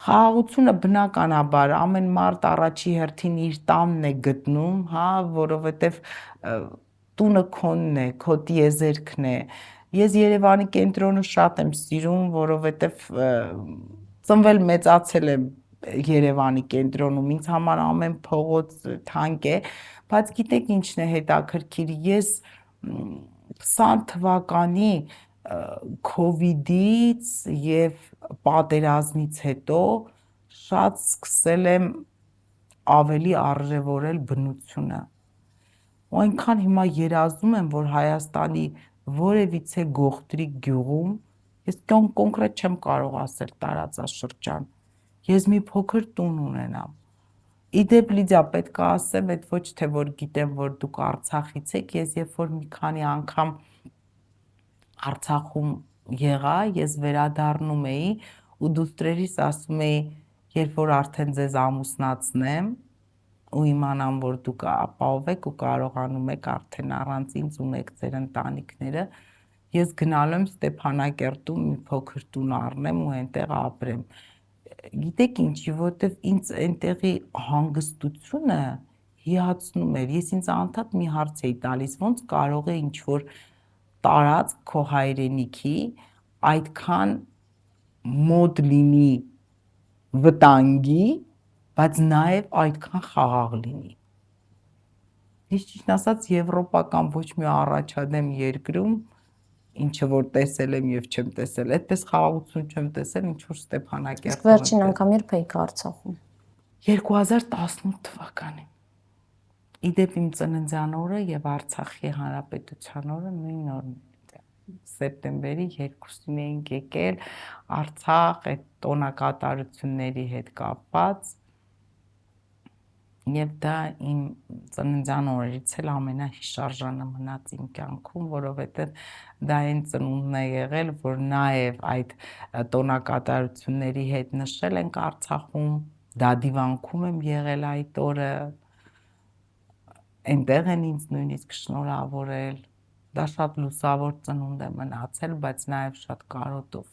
Խաղաղությունը բնականաբար ամեն մարդ առաջի հերթին իր տանն է գտնում, հա, որովհետև տունը քոնն է, քո տիեզերքն է։ Ես Երևանի կենտրոնը շատ եմ սիրում, որովհետև ծնվել մեծացել եմ Երևանի կենտրոնում, ինձ համար ամեն փողոց թանկ է, բայց գիտեք ինչն է հետաքրքիր, ես 20 թվականի քովիդից եւ պատերազմից հետո շատ սկսել եմ ավելի արժևորել բնությունը։ Ու այնքան հիմա երազում եմ, որ Հայաստանի որևիցե գողտրիկ գյուղում, ես կոնկրետ չեմ կարող ասել տարածաշրջան, ես մի փոքր տուն ունենամ։ Իդեպ Լիդիա պետք է ասեմ, այդ ոչ թե որ գիտեմ, որ դուք Արցախից եք, ես երբ որ մի քանի անգամ Արցախում եղա, ես վերադառնում էի ու դուստրերիս ասում էի, երբ որ արդեն ձեզ ամուսնացնեմ ու իմանամ, որ դուք ապահով եք ու կարողանում եք արդեն առանց ինձ ունեք ձեր ընտանիքները, ես գնալու եմ Ստեփանակերտում մի փոքր տուն առնեմ ու այնտեղ ապրեմ։ Գիտեք ինչի, որտեվ ինձ այնտեղի հանգստությունը հիացնում էր։ Ես ինձ անդադ մի հարց էի տալիս, ոնց կարող է ինչ-որ տարածք քո հայրենիքի այդքան մոտ լինի վտանգի, բայց նաև այդքան խաղաղ լինի։ Ես ճիշտ ասած եվրոպական ոչ մի առաջադեմ երկրում, ինչը որ տեսել եմ եւ չեմ տեսել, այդպես խաղաղություն չեմ տեսել, ինչ որ Ստեփանակերտում։ Վերջին անգամ երբ էիք Արցախում։ 2018 թվականին։ Իդեպ իմ ծննդյան օրը եւ Արցախի Հանրապետության օրը նույն օրն է։ Սեպտեմբերի 2-ին էինք եկել Արցախ այդ տոնակատարությունների հետ կապված եւ դա իմ ծննդյան օրերից էլ ամենահիշարժանը մնաց իմ կյանքում, որովհետեւ դա այն ծնունդն է եղել, որ նաեւ այդ տոնակատարությունների հետ նշել ենք Արցախում, Դադիվանքում եմ եղել այդ օրը, այնտեղ են ինձ նույնիսկ շնորհավորել, դա շատ լուսավոր ծնունդ է մնացել, բայց նաեւ շատ կարոտով։